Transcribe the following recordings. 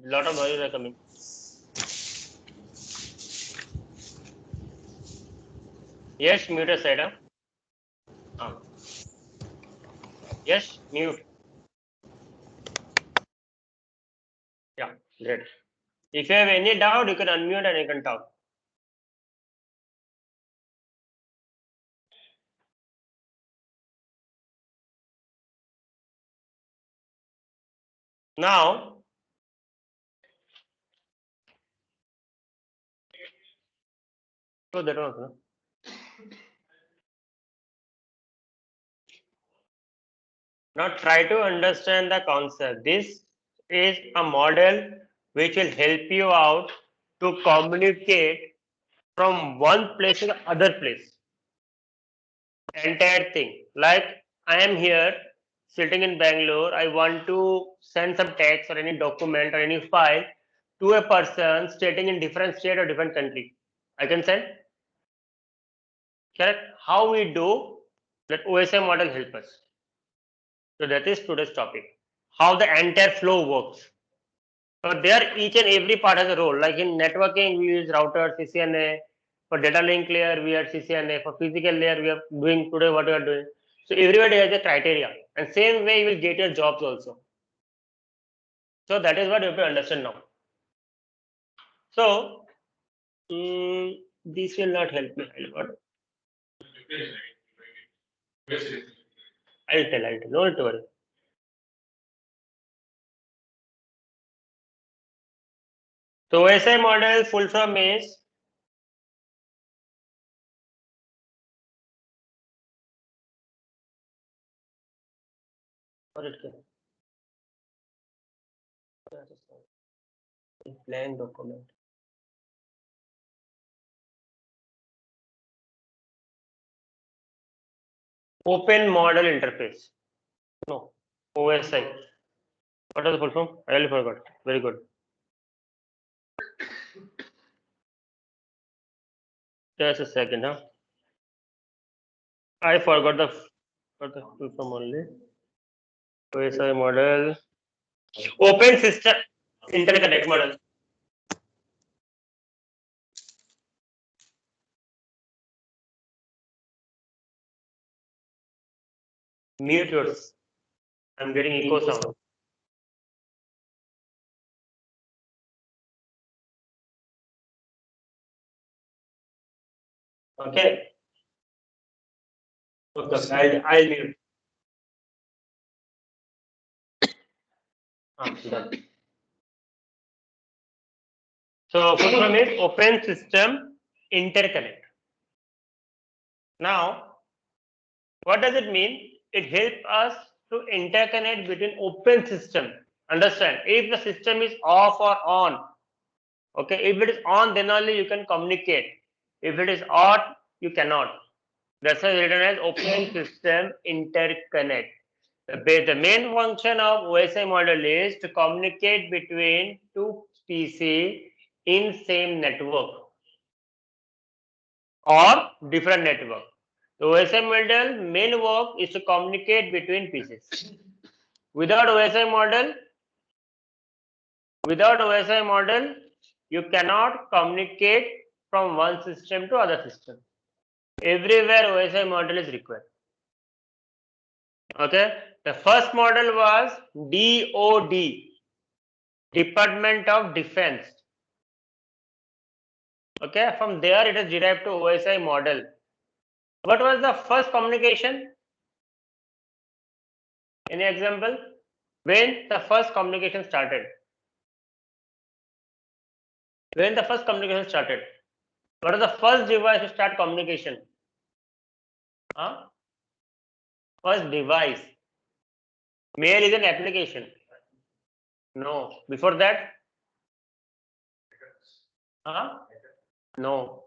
Lot of noises are coming. Yes, mute your side. Yes, mute. Yeah, great. If you have any doubt, you can unmute and you can talk. Now, so that one. Huh? Now try to understand the concept. This is a model which will help you out to communicate from one place to the other place. Entire thing. Like I am here sitting in Bangalore. I want to send some text or any document or any file to a person stating in different state or different country. I can send. Correct. How we do that OSI model help us. So that is today's topic. How the entire flow works. So there each and every part has a role. Like in networking, we use router, CCNA. For data link layer, we have CCNA. For physical layer, we are doing today what we are doing. So everybody has a criteria. And same way you will get your jobs also. So that is what you have to understand now. So this will not help me. I'll tell. No need to worry. So OSI model full form is what it can. Blank document. Open model interface. No. OSI. What is the full form? I really forgot. Very good. Just a second, huh? I forgot the full form only. OSI model. Open system interconnect model. Mute yours. I'm getting echo sound. Okay. Okay. I'll mute. Done. So full form is open system interconnect. Now, what does it mean? It helps us to interconnect between open system. Understand? If the system is off or on, okay, if it is on, then only you can communicate. If it is off, you cannot. That's why written as open system interconnect. The main function of OSI model is to communicate between two species in same network or different network. The OSI model main work is to communicate between pieces. Without OSI model, you cannot communicate from one system to other system. Everywhere OSI model is required. Okay, the first model was DOD, Department of Defense. Okay, from there it is derived to OSI model. What was the first communication? Any example? When the first communication started? When the first communication started? What is the first device to start communication? Huh? First device. Mail is an application. No. Before that? Huh? No.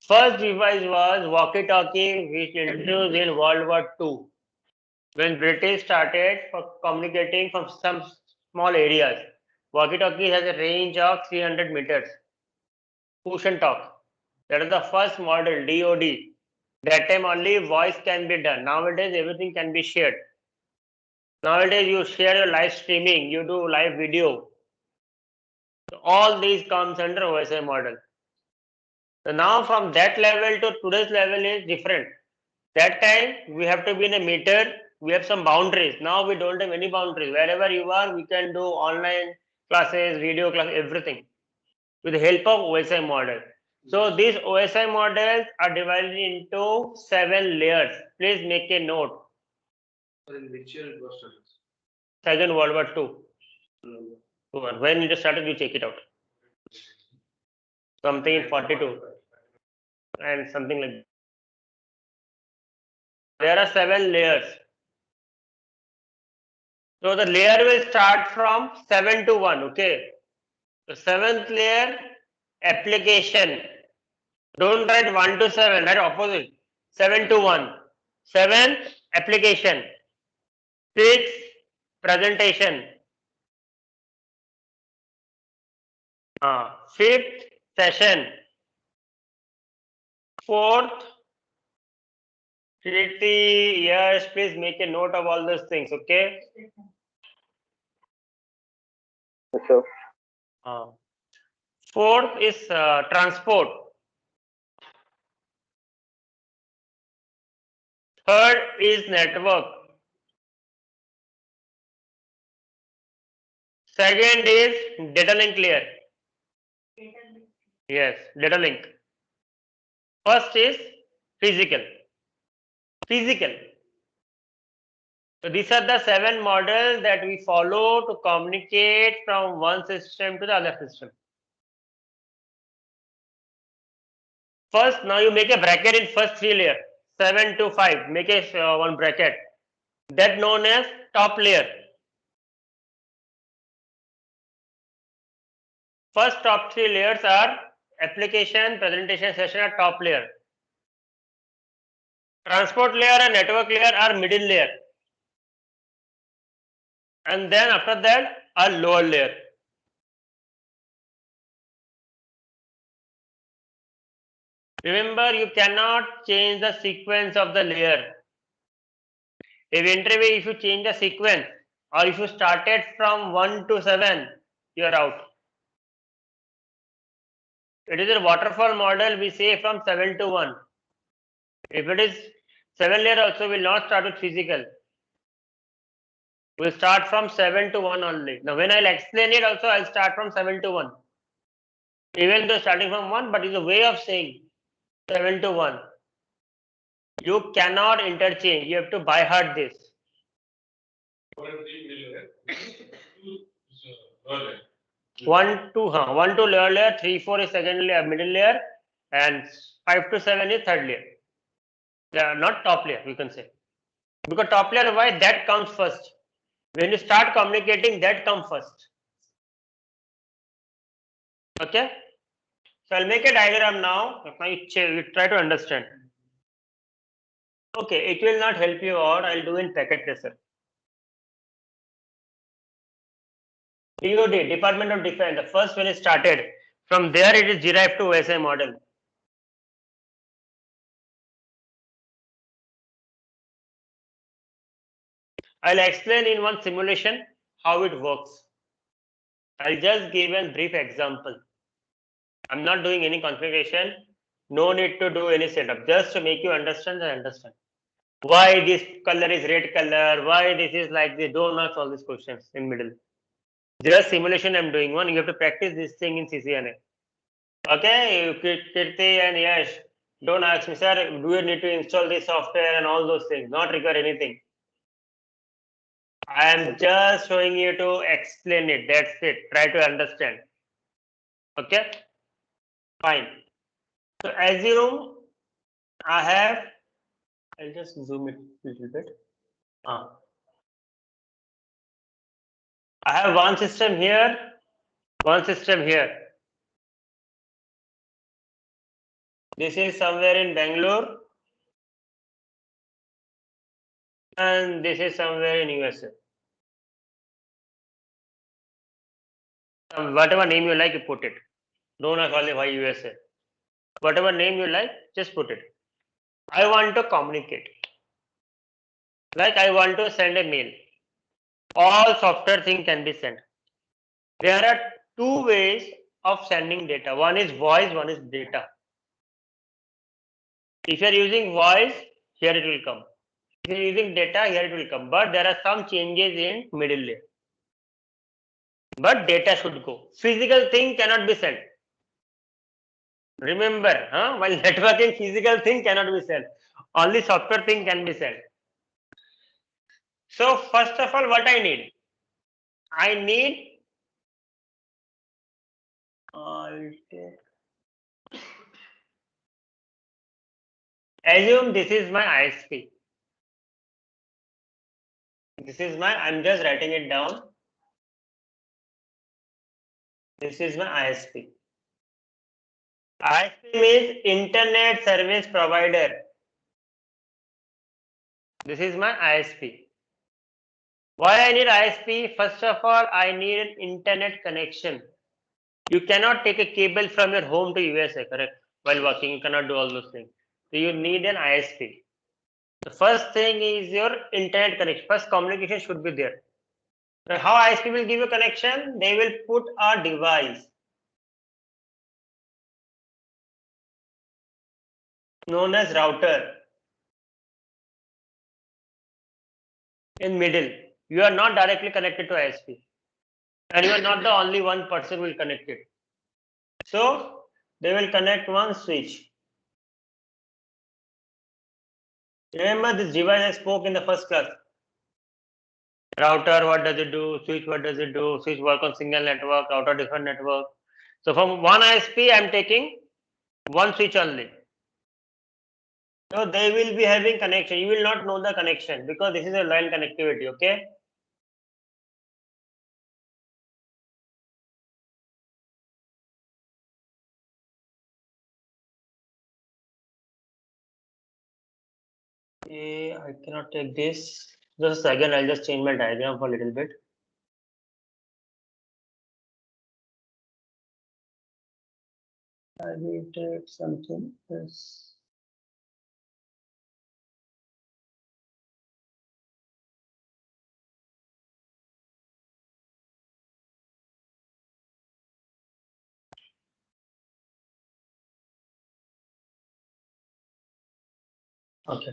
First device was walkie-talkie, which introduced in World War II, when British started for communicating from some small areas. Walkie-talkie has a range of 300 meters. Push and talk. That is the first model, DOD. That time only voice can be done. Nowadays, everything can be shared. Nowadays, you share your live streaming, you do live video. So all these comes under OSI model. So now from that level to today's level is different. That time we have to be in a meter, we have some boundaries. Now we don't have any boundaries. Wherever you are, we can do online classes, video class, everything with the help of OSI model. So these OSI models are divided into 7 layers. Please make a note. In which year it was started? Second World War II. When it started, you check it out. Something in 42 and something like that. There are 7 layers. So the layer will start from 7 to 1. Okay. The seventh layer, application. Don't write 1 to 7, write opposite. 7 to 1. 7, application. 6, presentation. 5th, session. 4th, treaty. Yes, please make a note of all those things, okay? Sure. 4th is transport. 3rd is network. 2nd is data link layer. Yes, data link. First is physical. Physical. So these are the 7 models that we follow to communicate from one system to the other system. First, now you make a bracket in first 3 layer, 7 to 5. Make a one bracket. That known as top layer. First top 3 layers are application, presentation, session are top layer. Transport layer and network layer are middle layer. And then after that a lower layer. Remember, you cannot change the sequence of the layer. Eventually, if you change the sequence or if you started from 1 to 7, you are out. It is a waterfall model, we say from 7 to 1. If it is 7 layer also, will not start with physical. We'll start from 7 to 1 only. Now, when I'll explain it also, I'll start from 7 to 1. Even though starting from 1, but it's a way of saying 7 to 1. You cannot interchange. You have to by heart this. 1 to lower layer, 3, 4 is second layer, middle layer, and 5 to 7 is third layer. They are not top layer, you can say. Because top layer, why? That comes first. When you start communicating, that comes first. Okay? So I'll make a diagram now. Now you try to understand. Okay, it will not help you out. I'll do in packet tracer. DOD, Department of Defense, the first when it started, from there it is derived to OSI model. I'll explain in one simulation how it works. I'll just give a brief example. I'm not doing any configuration. No need to do any setup. Just to make you understand and understand. Why this color is red color? Why this is like this? Don't ask all these questions in middle. Just simulation I'm doing one. You have to practice this thing in CCNA. Okay, Kirti and Yash, don't ask me, sir, do you need to install this software and all those things? Not require anything. I am just showing you to explain it. That's it. Try to understand. Okay? Fine. So assume I'll just zoom it a little bit. I have one system here, one system here. This is somewhere in Bangalore. And this is somewhere in USA. Whatever name you like, you put it. Don't ask only why USA. Whatever name you like, just put it. I want to communicate. Like I want to send a mail. all software thing can be sent. There are two ways of sending data. One is voice, one is data. If you are using voice, here it will come. If you are using data, here it will come. But there are some changes in middle layer. But data should go. Physical thing cannot be sent. Remember, while networking, physical thing cannot be sent. Only software thing can be sent. So first of all, what I need? I need assume this is my ISP. This is my, I'm just writing it down. This is my ISP. ISP means Internet Service Provider. This is my ISP. Why I need ISP? First of all, I need an internet connection. You cannot take a cable from your home to USA, correct? While working, you cannot do all those things. So you need an ISP. The first thing is your internet connection. First communication should be there. Now, how ISP will give you connection? They will put a device known as router in middle. You are not directly connected to ISP. And you are not the only one person who will connect it. So they will connect one switch. Remember this device I spoke in the first class. Router, what does it do? Switch, what does it do? Switch work on single network, router different network. So from one ISP, I am taking one switch only. So they will be having connection. You will not know the connection because this is a line connectivity, okay? Okay, I cannot take this. Just a second, I'll just change my diagram for a little bit. I will take something else. Okay.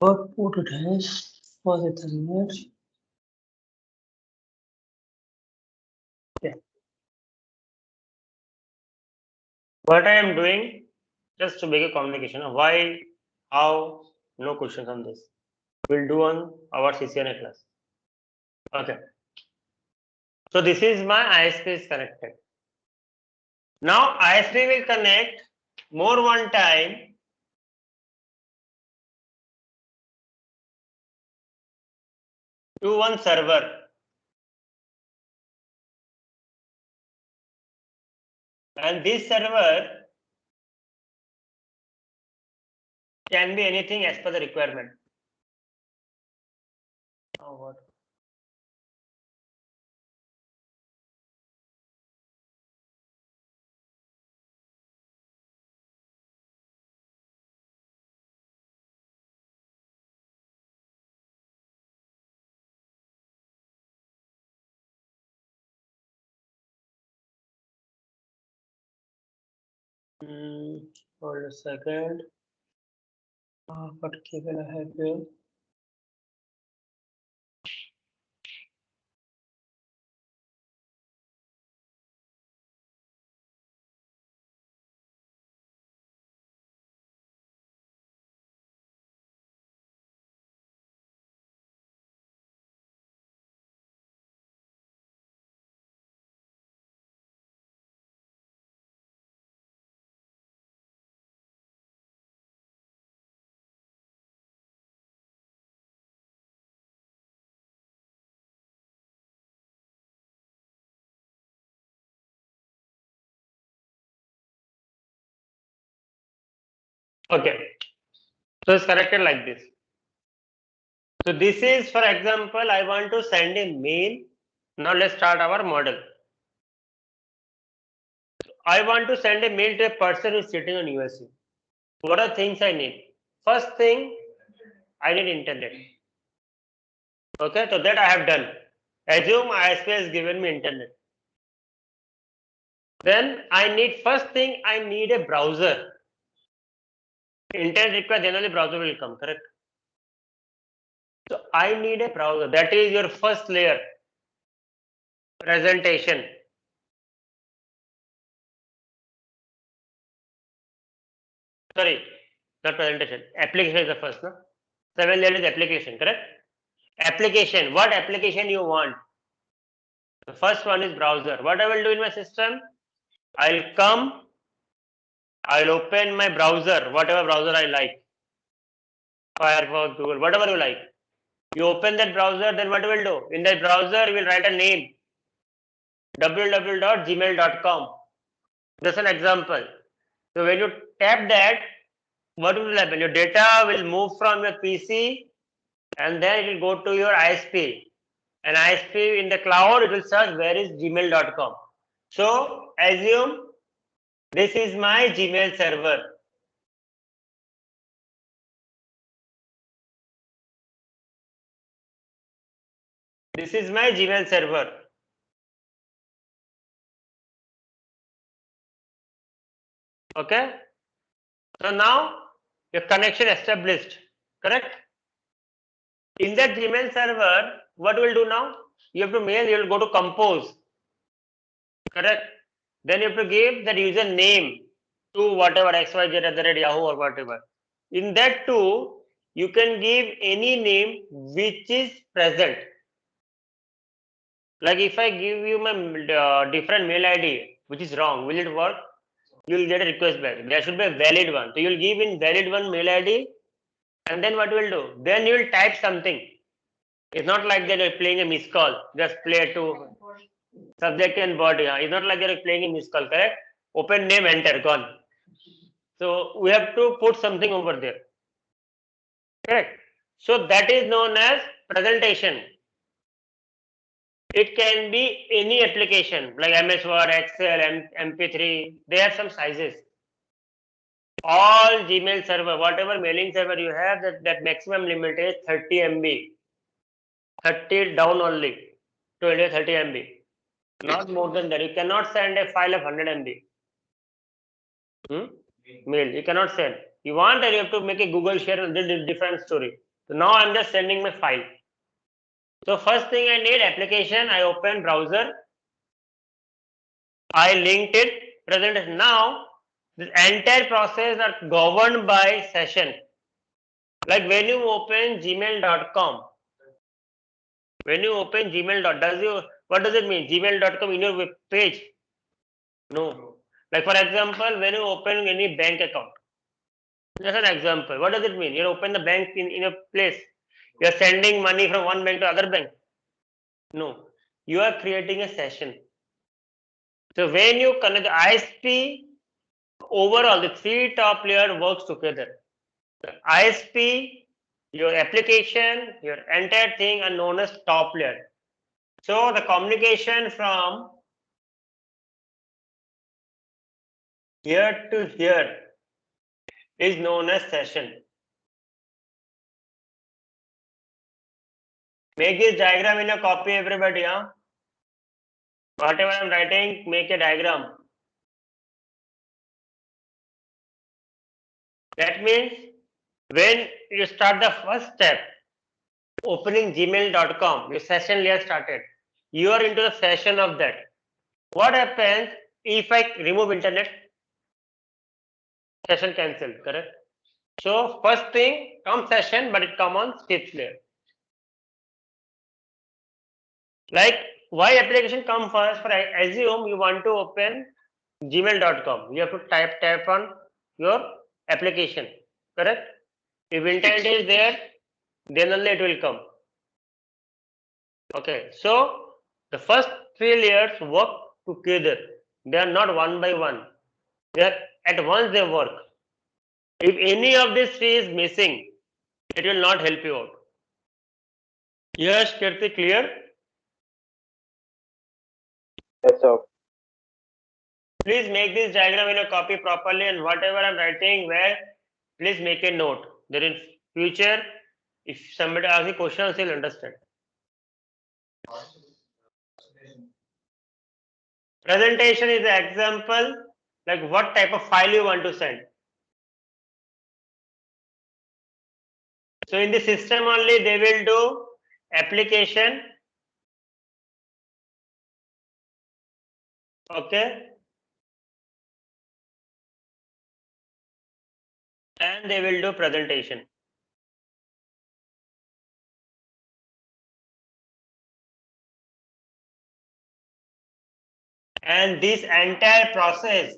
What put it has was it image? Okay. What I am doing just to make a communication. Why, how, no questions on this. We'll do on our CCNA class. Okay. So this is my ISP is connected. Now ISP will connect more one time to one server. And this server can be anything as per the requirement. Oh, what? Hold a second. What cable I have here? Okay. So it's connected like this. So this is, for example, I want to send a mail Now let's start our model. I want to send a mail to a person who is sitting on USA. What are things I need? First thing, I need internet. Okay, so that I have done. Assume ISP has given me internet. Then I need, first thing, I need a browser. Internet required, then only browser will come, correct? So I need a browser. That is your first layer. Presentation. Sorry, not presentation. Application is the first, no? 7 layer is application, correct? Application. What application you want? The first one is browser. What I will do in my system? I'll come, I'll open my browser, whatever browser I like. Firefox, Google, whatever you like. You open that browser, then what you will do? In that browser, you will write a name. www.gmail.com. That's an example. So when you tap that, what will happen? Your data will move from your PC and then it will go to your ISP. And ISP in the cloud, it will search where is gmail.com. So assume this is my Gmail server. This is my Gmail server. Okay. So now your connection established, correct? In that Gmail server, what will do now? You have to mail, you will go to compose, correct? Then you have to give that user name to whatever xyz@yahoo or whatever. In that too, you can give any name which is present. Like if I give you my different mail ID, which is wrong, will it work? You will get a request back. There should be a valid one. So you will give in valid one mail ID, and then what you will do? Then you will type something. It's not like that you're playing a miss call. Just play to subject and body. It's not like you're playing a miss call, correct? Open name, enter, gone. So we have to put something over there. Correct. So that is known as presentation. It can be any application like MS Word, Excel, MP3. They have some sizes. All Gmail server, whatever mailing server you have, that maximum limit is 30 MB. 30 down only. 20 30 MB. Not more than that. You cannot send a file of 100 MB. Mail. You cannot send. You want that you have to make a Google share and this is different story. So now I'm just sending my file. So first thing I need application. I open browser. I linked it. Presentation. Now this entire process are governed by session. Like when you open gmail.com. When you open gmail. What does it mean? Gmail.com in your web page? No. Like for example, when you open any bank account. Just an example. What does it mean? You open the bank in a place. You are sending money from one bank to other bank. No. You are creating a session. So when you connect the ISP, overall the three top layer works together. The ISP, your application, your entire thing are known as top layer. So the communication from here to here is known as session. Make this diagram in a copy, everybody. Huh? Whatever I'm writing, make a diagram. That means when you start the first step, opening gmail.com, your session layer started. You are into the session of that. What happens if I remove internet? Session cancelled, correct? So first thing, come session, but it come on scripts layer. Like why application come first? For I assume you want to open gmail.com. You have to tap on your application, correct? If internet is there, then only it will come. Okay, so the first three layers work together. They are not one by one. They are at once they work. If any of these three is missing, it will not help you out. Yes, Kirti, clear? Yes, sir. Please make this diagram in a copy properly, and whatever I'm writing where, please make a note. That in future, if somebody asks a question, you'll understand. Presentation is an example, like what type of file you want to send. So in the system only, they will do application. Okay. And they will do presentation. And this entire process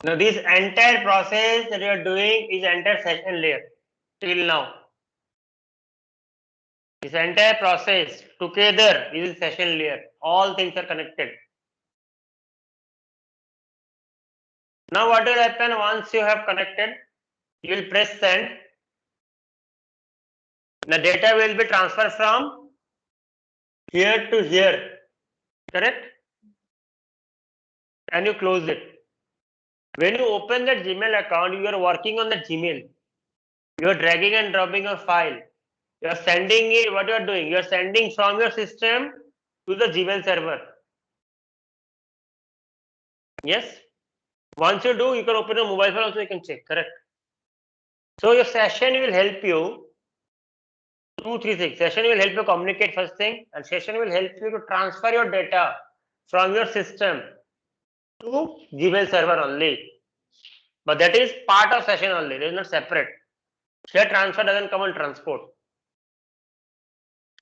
now this entire process that you are doing is entire session layer till now. This entire process together is session layer. All things are connected. Now what will happen once you have connected? You will press send. The data will be transferred from here to here. Correct? And you close it. When you open that Gmail account, you are working on the Gmail. You are dragging and dropping a file. You are sending it. What you are doing? You are sending from your system to the Gmail server. Yes. Once you do, you can open your mobile phone also. You can check. Correct. So your session will help you. 2, 3 things. Session will help you communicate first thing, and session will help you to transfer your data from your system to Gmail server only. But that is part of session only. It is not separate. Share transfer doesn't come on transport.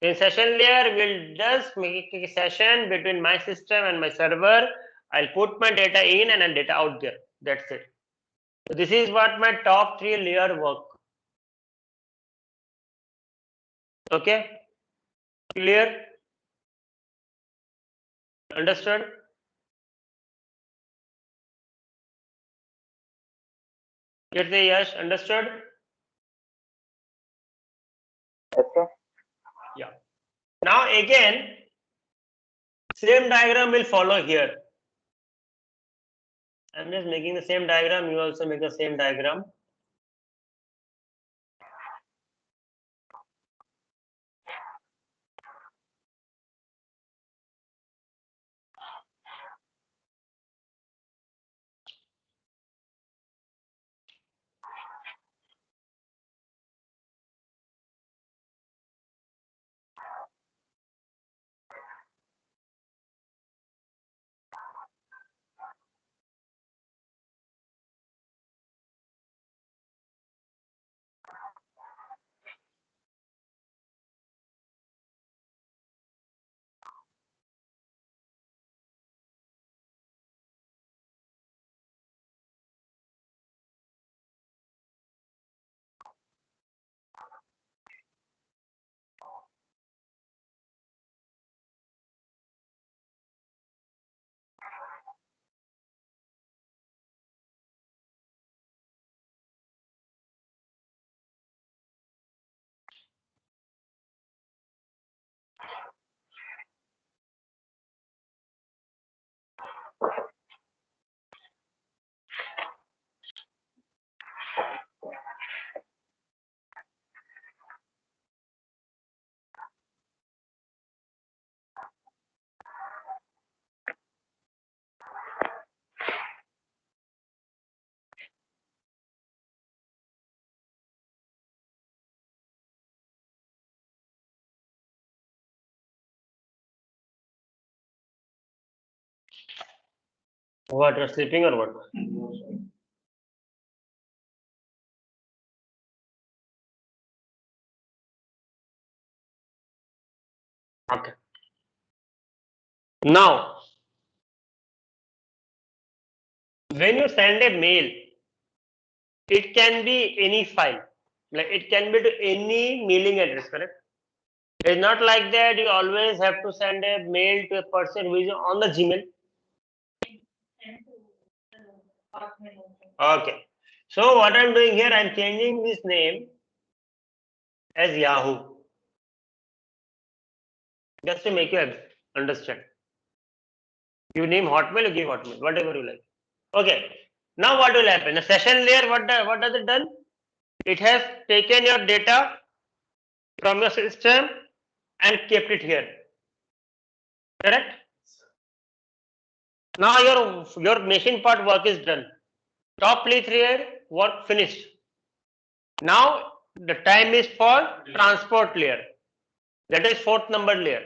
In session layer, we'll just make a session between my system and my server. I'll put my data in and then data out there. That's it. So this is what my top 3 layer work. Okay? Clear? Understood? Let's say yes, understood? Yes, sir. Yeah. Now again, same diagram will follow here. I'm just making the same diagram. You also make the same diagram. What, you're sleeping or what? Okay. Now, when you send a mail, it can be any file. Like it can be to any mailing address, correct? It's not like that you always have to send a mail to a person who is on the Gmail. Okay. So what I'm doing here, I'm changing this name as Yahoo, just to make you understand. You name Hotmail, you give Hotmail, whatever you like. Okay. Now what will happen? The session layer, what does it done? It has taken your data from your system and kept it here. Correct? Now your machine part work is done. Top layer work finished. Now the time is for transport layer. That is fourth number layer.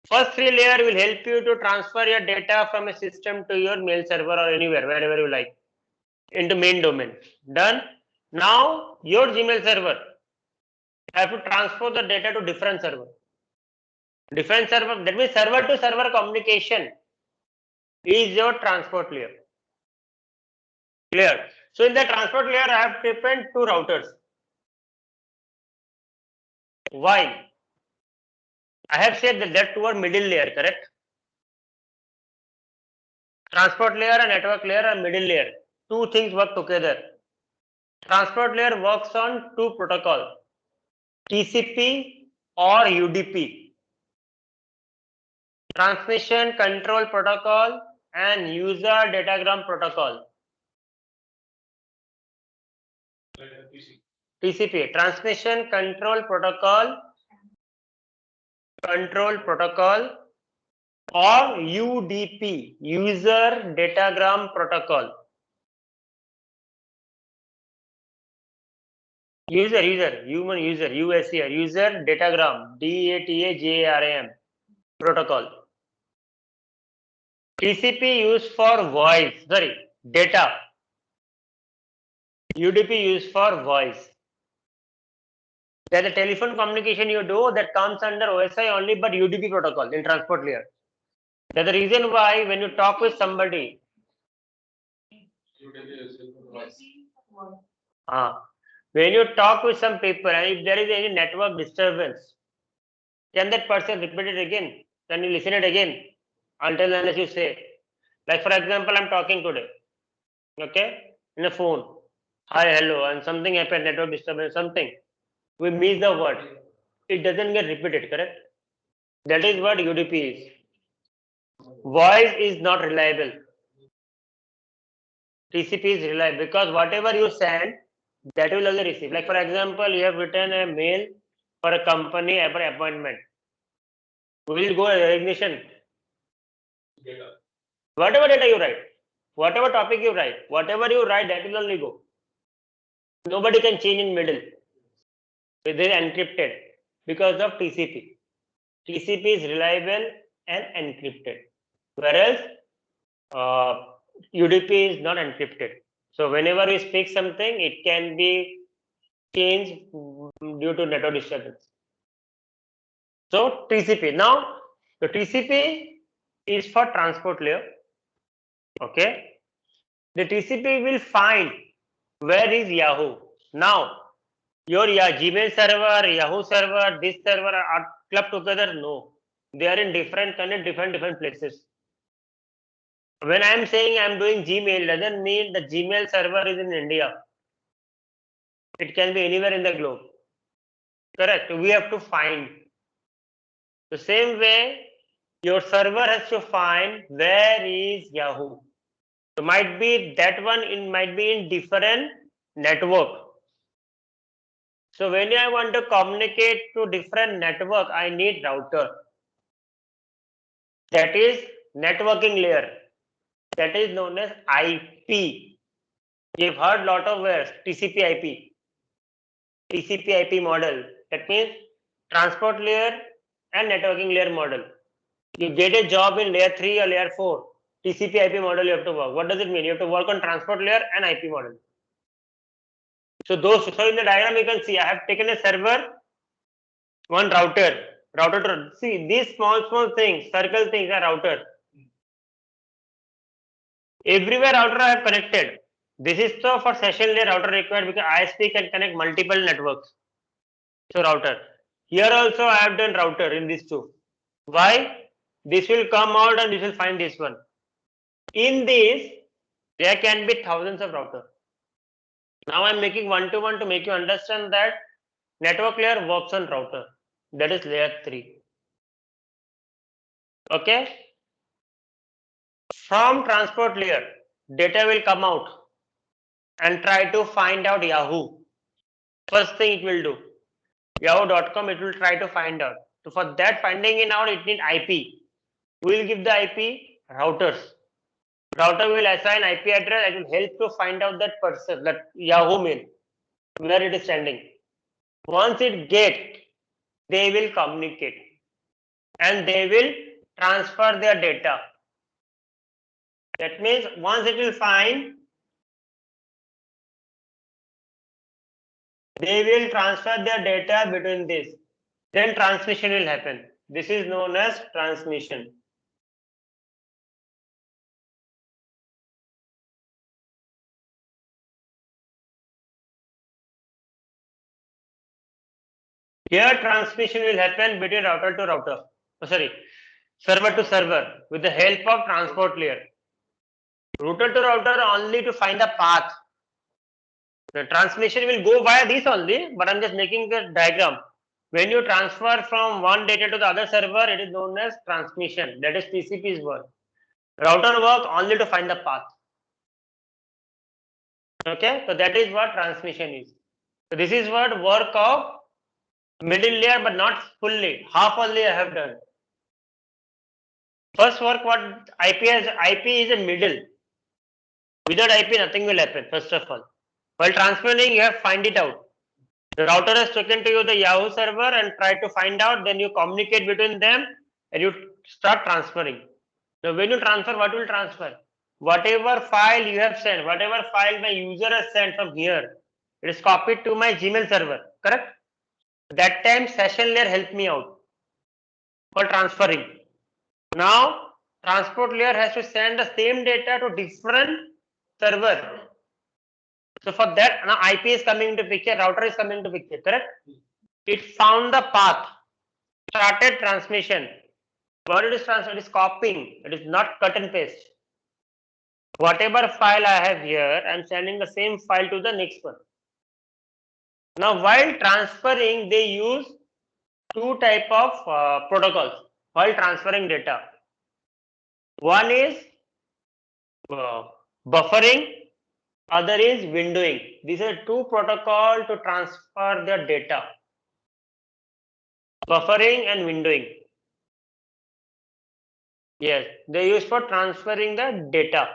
First three layer will help you to transfer your data from a system to your mail server or anywhere, wherever you like, into main domain. Done. Now your Gmail server have to transfer the data to different server. Different server, that means server to server communication is your transport layer. Clear? So in the transport layer, I have taken two routers. Why? I have said that two are middle layer, correct? Transport layer and network layer are middle layer. Two things work together. Transport layer works on two protocols, TCP or UDP. Transmission Control Protocol and User Datagram Protocol. TCP, Transmission Control Protocol, or UDP, User Datagram Protocol. Human user, USER, User Datagram, DATAGARAM Protocol. TCP used for voice, data. UDP used for voice. There's a telephone communication you do that comes under OSI only, but UDP protocol in transport layer. That's the reason why when you talk with somebody, when you talk with some people and if there is any network disturbance, can that person repeat it again? Can you listen it again? Until unless you say, like for example, I'm talking today, okay, in a phone, hi, hello, and something happened, network disturbance, something. We miss the word. It doesn't get repeated, correct? That is what UDP is. Voice is not reliable. TCP is reliable because whatever you send, that will only receive. Like for example, you have written a mail for a company for appointment. We will go resignation. Whatever data you write, whatever topic you write, whatever you write, that will only go. Nobody can change in middle. It is encrypted because of TCP. TCP is reliable and encrypted, whereas UDP is not encrypted. So whenever we speak something, it can be changed due to network disturbance. So TCP. Now the TCP is for transport layer. Okay. The TCP will find where is Yahoo. Now your Gmail server, Yahoo server, this server are clubbed together? No. They are in different places. When I am saying I am doing Gmail, doesn't mean the Gmail server is in India. It can be anywhere in the globe. Correct. We have to find. The same way, your server has to find where is Yahoo. So might be that one might be in different network. So when I want to communicate to different network, I need router. That is networking layer. That is known as IP. You've heard lot of words, TCP/IP. TCP/IP model. That means transport layer and networking layer model. You get a job in layer 3 or layer 4. TCP/IP model you have to work. What does it mean? You have to work on transport layer and IP model. So in the diagram you can see I have taken a server, one router. See these small things, circle things are router. Everywhere router I have connected. This is so for session layer router required because ISP can connect multiple networks. So router. Here also I have done router in these two. Why? This will come out and this will find this one. In this, There can be thousands of routers. Now I'm making one-to-one to make you understand that network layer works on router. That is layer 3. Okay? From transport layer, data will come out and try to find out Yahoo. First thing it will do, yahoo.com, it will try to find out. So for that finding it out, it needs IP. We will give the IP routers. Router will assign IP address and will help to find out that person, that Yahoo mail, where it is standing. Once it get, they will communicate and they will transfer their data. That means once it will find, they will transfer their data between this. Then transmission will happen. This is known as transmission. Here transmission will happen between router to router. Oh, sorry, server to server with the help of transport layer. Router to router only to find the path. The transmission will go via this only, but I'm just making the diagram. When you transfer from one data to the other server, it is known as transmission. That is TCP's work. Router work only to find the path. Okay, so that is what transmission is. So this is what work of middle layer, but not fully. Half only I have done. First work what IP has, IP is a middle. Without IP, nothing will happen, first of all. While transferring, you have to find it out. The router has taken to you the Yahoo server and try to find out, then you communicate between them and you start transferring. Now, when you transfer, what will transfer? Whatever file you have sent, whatever file my user has sent from here, it is copied to my Gmail server, correct? That time session layer helped me out for transferring. Now, transport layer has to send the same data to different server. So for that, now IP is coming into picture, router is coming into picture, correct? It found the path, started transmission. What it is transferred is copying. It is not cut and paste. Whatever file I have here, I am sending the same file to the next one. Now, while transferring, they use two type of protocols while transferring data. One is buffering, other is windowing. These are two protocols to transfer their data. Buffering and windowing. Yes, they use for transferring the data.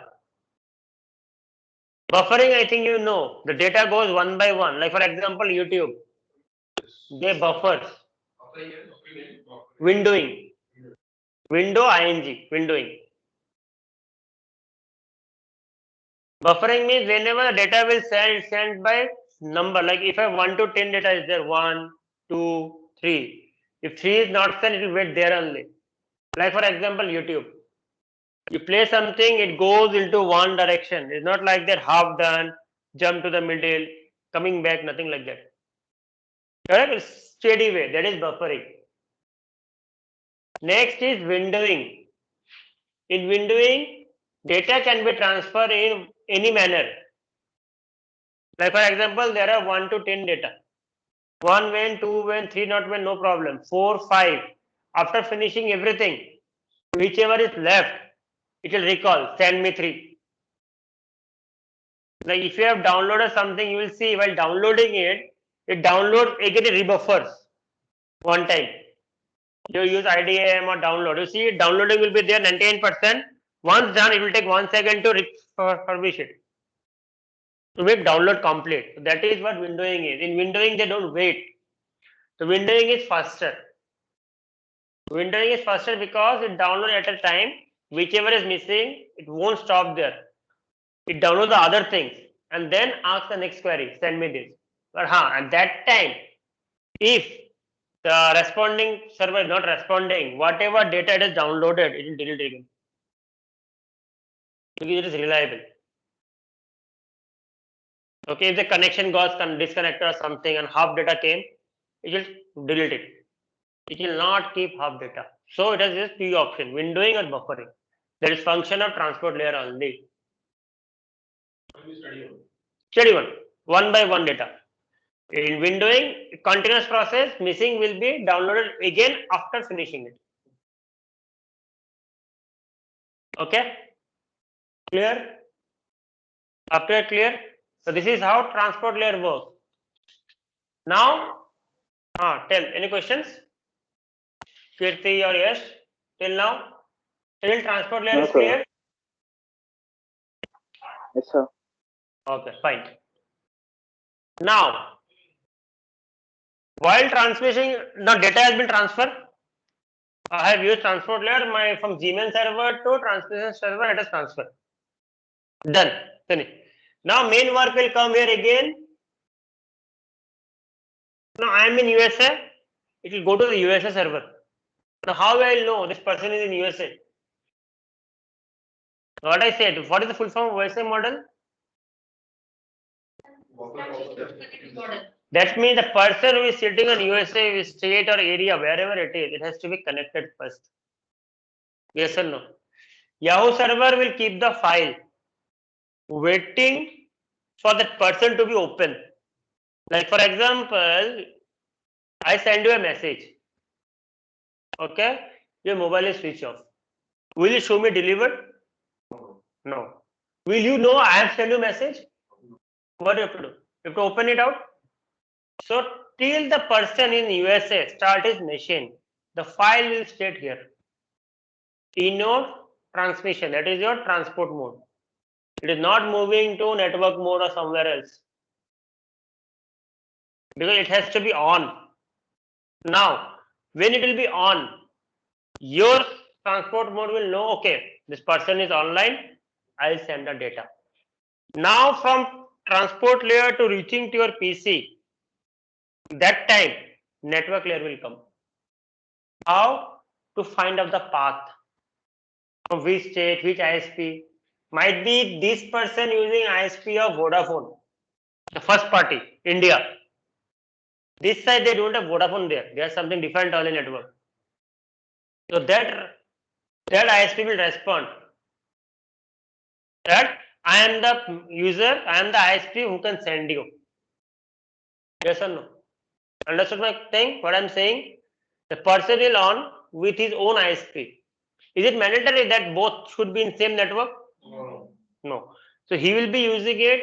Buffering, I think you know, the data goes one by one. Like for example, YouTube, they buffers. Windowing, window ing, windowing. Buffering means whenever the data will send by number. Like if I have 1 to 10 data is there, 1, 2, 3. If 3 is not sent, it will wait there only. Like for example, YouTube. You play something, it goes into one direction. It's not like that half done, jump to the middle, coming back, nothing like that. Correct? It's steady way. That is buffering. Next is windowing. In windowing, data can be transferred in any manner. Like for example, there are 1 to 10 data. 1 went, 2 went, 3 not went, no problem. 4, 5. After finishing everything, whichever is left, it will recall, send me 3. Like if you have downloaded something, you will see while downloading it, it downloads again, it rebuffers one time. You use IDM or download. You see, downloading will be there 98%. Once done, it will take 1 second to refurbish it, to make download complete. So that is what windowing is. In windowing, they don't wait. So windowing is faster. Windowing is faster because it downloads at a time. Whichever is missing, it won't stop there. It downloads the other things and then asks the next query, send me this. But at that time, if the responding server is not responding, whatever data it is downloaded, it will delete again. Because it is reliable. Okay, if the connection got disconnected or something and half data came, it will delete it. It will not keep half data. So it has just two options, windowing or buffering. That is function of transport layer only. Study one by one data. In windowing, continuous process, missing will be downloaded again after finishing it. Okay? Clear? After clear? So this is how transport layer works. Now, tell any questions? Kirti or yes? Till now? Till transport layer No, is sir. clear? Yes, sir. Okay, fine. Now, while transmitting, the data has been transferred. I have used transport layer from Gmail server to transmission server. It is transferred. Done. Finish. Now main work will come here again. Now I am in USA. It will go to the USA server. Now how will I know this person is in USA? What I said. What is the full form of USA model? That means the person who is sitting on USA state or area, wherever it is, it has to be connected first. Yes or no? Yahoo server will keep the file waiting for that person to be open. Like for example, I send you a message. Okay, your mobile is switched off. Will you show me delivered? No. Will you know I have sent you a message? What do you have to do? You have to open it out. So till the person in USA start his machine, the file will stay here. Inode transmission, that is your transport mode. It is not moving to network mode or somewhere else. Because it has to be on. Now, when it will be on, your transport mode will know, okay, this person is online, I'll send the data. Now from transport layer to reaching to your PC, that time network layer will come. How? To find out the path. From which state, which ISP. Might be this person using ISP of Vodafone. The first party, India. This side they don't have Vodafone there. They have something different only network. So that ISP will respond that I am the user, I am the ISP who can send you. Yes or no? Understood my thing? What I am saying? The person will on with his own ISP. Is it mandatory that both should be in same network? No. So he will be using it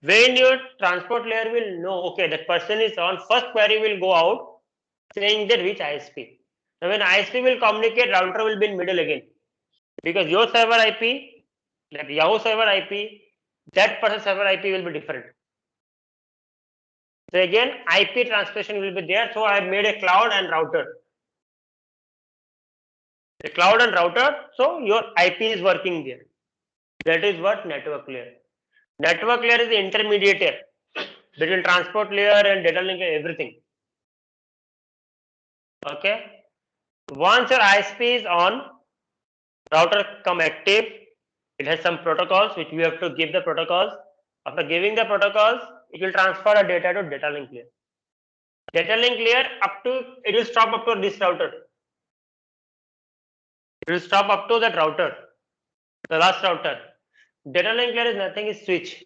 when your transport layer will know, okay, that person is on. First query will go out saying that which ISP. Now when ISP will communicate, router will be in middle again. Because your server IP, that Yahoo server IP, that person server IP will be different. So again, IP transmission will be there. So I have made a cloud and router. A cloud and router, so your IP is working there. That is what network layer. Network layer is the intermediator between transport layer and data link and everything. Okay. Once your ISP is on, router come active. It has some protocols which we have to give the protocols. After giving the protocols, it will transfer the data to data link layer. Data link layer it will stop up to this router. It will stop up to that router, the last router. Data link layer is nothing, is switch.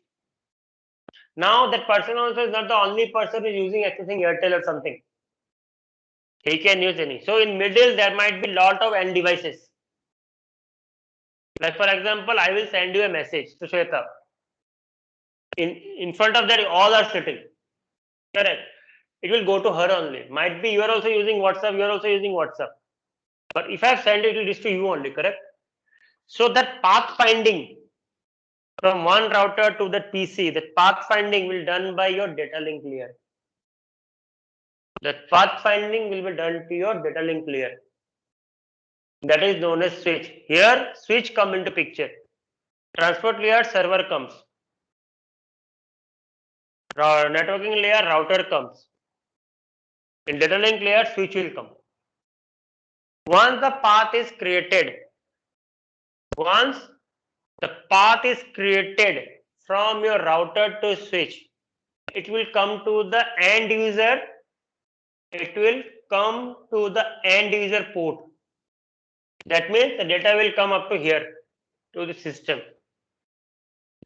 Now that person also is not the only person who is using accessing Airtel or something. He can use any. So in middle there might be lot of end devices. Like for example, I will send you a message to Shweta. In front of that, all are sitting. Correct. It will go to her only. Might be you are also using WhatsApp. You are also using WhatsApp. But if I have sent it, it will reach to you only. Correct. So that path finding from one router to that PC, that path finding will be done by your data link layer. That path finding will be done to your data link layer. That is known as switch. Here, switch come into picture. Transport layer, server comes. Networking layer, router comes. In data link layer, switch will come. Once the path is created from your router to switch, it will come to the end user. It will come to the end user port. That means the data will come up to here, to the system.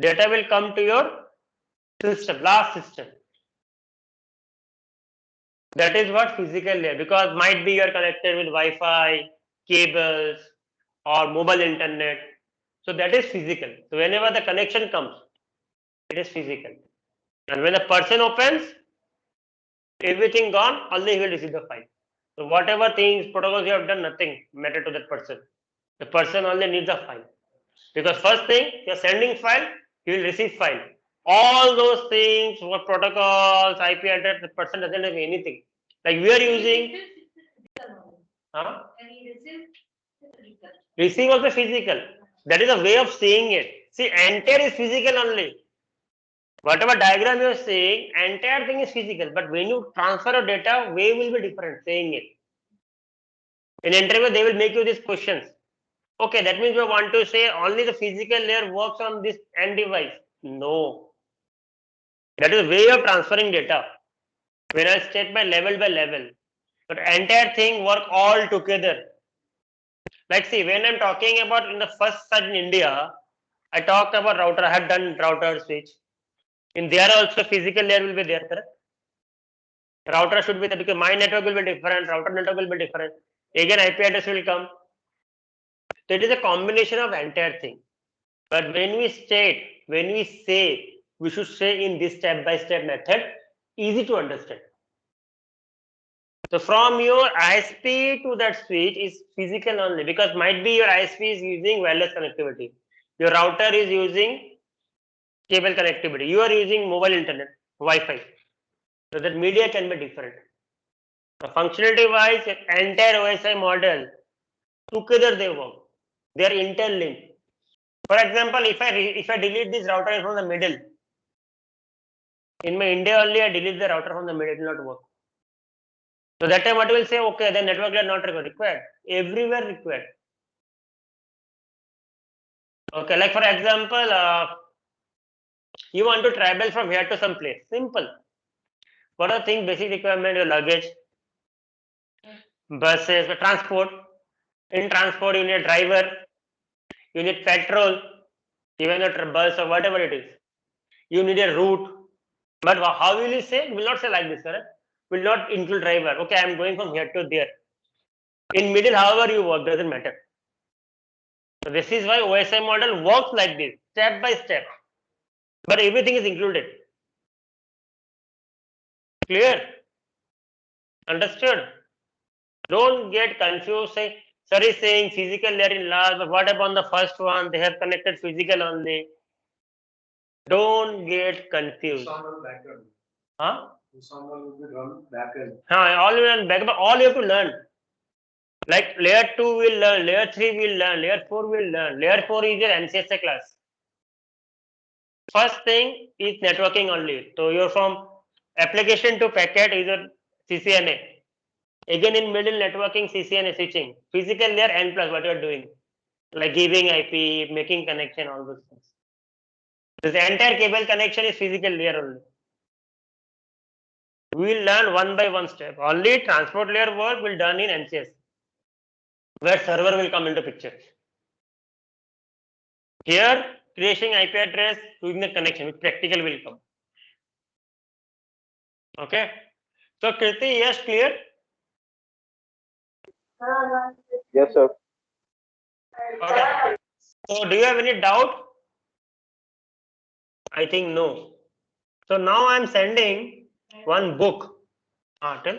Data will come to your system, last system. That is what physical layer, because might be you are connected with Wi-Fi, cables, or mobile internet. So that is physical. So whenever the connection comes, it is physical. And when the person opens, everything gone, only he will receive the file. So whatever things, protocols you have done, nothing matter to that person. The person only needs a file. Because first thing, you are sending file, he will receive file. All those things, what protocols, IP address, the person doesn't have anything. Like we are using, huh? Receive also physical. That is a way of saying it. See, enter is physical only. Whatever diagram you are saying, entire thing is physical. But when you transfer a data, way will be different saying it. In interview, they will make you these questions. Okay, that means you want to say only the physical layer works on this end device. No. That is a way of transferring data. When I state by level, but entire thing work all together. Like see, when I'm talking about in the first side in India, I talked about router. I had done router switch. In there also physical layer will be there, correct? Router should be there because my network will be different. Router network will be different. Again, IP address will come. So it is a combination of entire thing. But when we state, when we say, we should say in this step-by-step method, easy to understand. So from your ISP to that switch is physical only because might be your ISP is using wireless connectivity. Your router is using cable connectivity. You are using mobile internet, Wi-Fi. So that media can be different. So functionality wise, entire OSI model, together they work. They are interlinked. For example, if I delete this router from the middle, in my India only I delete the router from the middle, it will not work. So that time what will say, okay, the network layer not required. Everywhere required. Okay, like for example, you want to travel from here to some place. Simple. What are things, basic requirement, your luggage, buses, transport. In transport, you need a driver, you need petrol, even a bus or whatever it is. You need a route. But how will you say? Will not say like this, correct? Will not include driver. Okay, I am going from here to there. In middle, however you work, doesn't matter. So this is why OSI model works like this, step by step. But everything is included. Clear? Understood? Don't get confused. Say, sir is saying physical layer in last, but what about the first one? They have connected physical only. Don't get confused. Someone background. Huh? Someone will be run backend. All you learn back, but all you have to learn. Like layer 2 will learn, layer 3 will learn, layer 4 will learn. Layer 4 is your NCSA class. First thing is networking only. So you're from application to packet is a CCNA. Again in middle networking, CCNA switching. Physical layer N plus what you're doing. Like giving IP, making connection, all those things. This entire cable connection is physical layer only. We will learn one by one step. Only transport layer work will done in NCS, where server will come into picture. Here, creating IP address, doing the connection, which practical will come. Okay. So Kirti, yes, clear? Yes, sir. Okay. So do you have any doubt? I think no. So now I'm sending one book. Tell.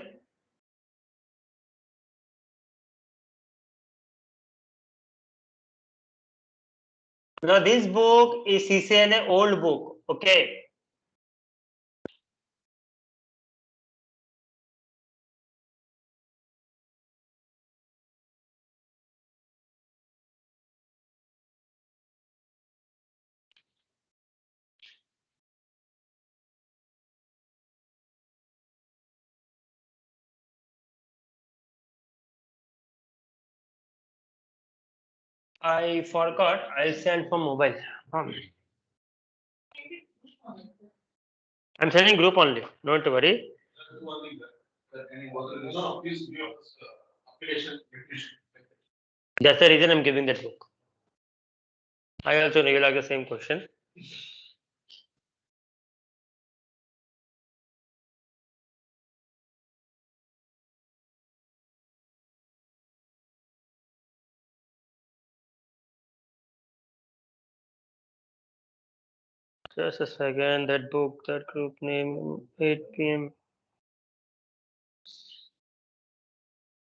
Now this book is CCNA old book. Okay. I forgot. I'll send from mobile. I'm sending group only. Don't worry. That's the reason I'm giving that book. I also realize the same question. Just a second. That book, that group name, 8 p.m.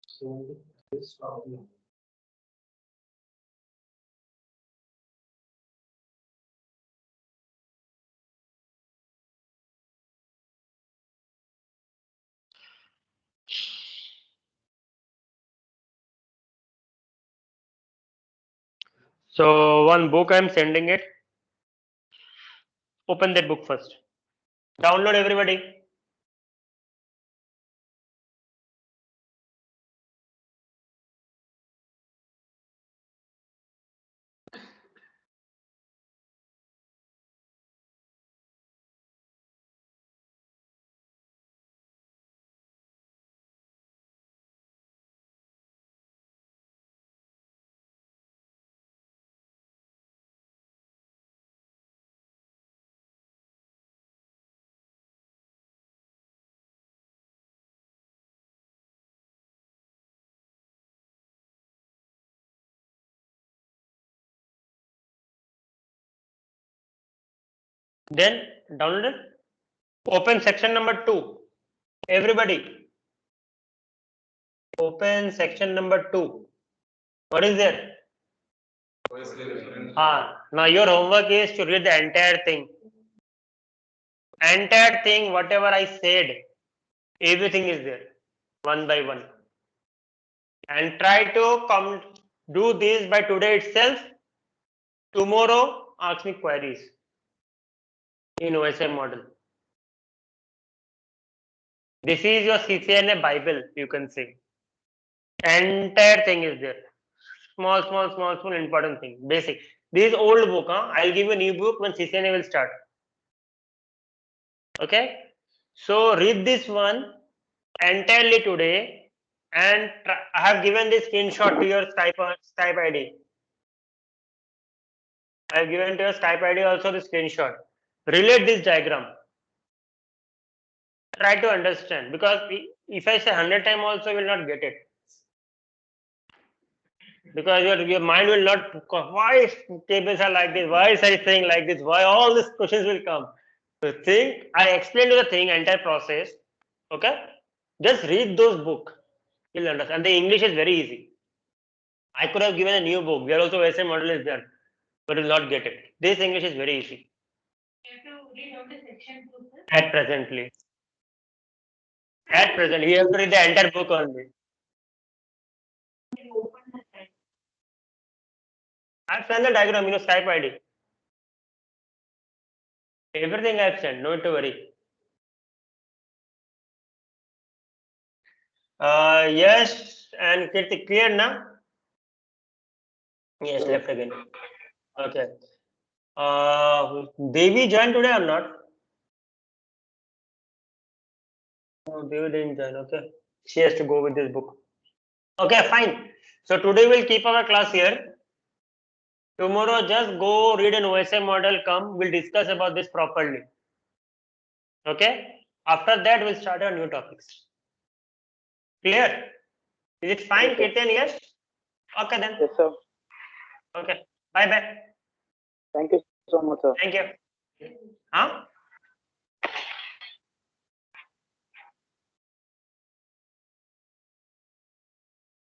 So this problem. So one book I'm sending it. Open that book first. Download everybody. Then download it. Open section number 2. Everybody. Open section number 2. What is there? Now your homework is to read the entire thing. Entire thing, whatever I said, everything is there, one by one. And try to do this by today itself. Tomorrow, ask me queries in OSM model. This is your CCNA Bible, you can say. Entire thing is there. Small important thing. Basic. This is old book. I'll give you a new book when CCNA will start. Okay. So read this one entirely today, and I have given this screenshot to your Skype ID. I have given to your Skype ID also the screenshot. Relate this diagram. Try to understand, because if I say 100 times also, you will not get it. Because your mind will not, why tables are like this, why is I saying like this, why all these questions will come. So think, I explained you the thing, entire process. Okay? Just read those book. You'll understand. And the English is very easy. I could have given a new book where also OSM model is there, but you will not get it. This English is very easy. You have to read only section 2, sir. At presently. At present, you have to read the entire book only. You open the site. I've sent the diagram, Skype ID. Everything I've sent, no need to worry. Yes, and Kirti, clear now? Yes, left again. Okay. Devi joined today or not? No, Devi didn't join. Okay. She has to go with this book. Okay, fine. So today we'll keep our class here. Tomorrow just go read an OSM model, come, we'll discuss about this properly. Okay? After that, we'll start our new topics. Clear? Is it fine, Yes, sir. Kirtan? Yes? Okay then. Yes, sir. Okay. Bye bye. Thank you so much, sir. Thank you. Huh?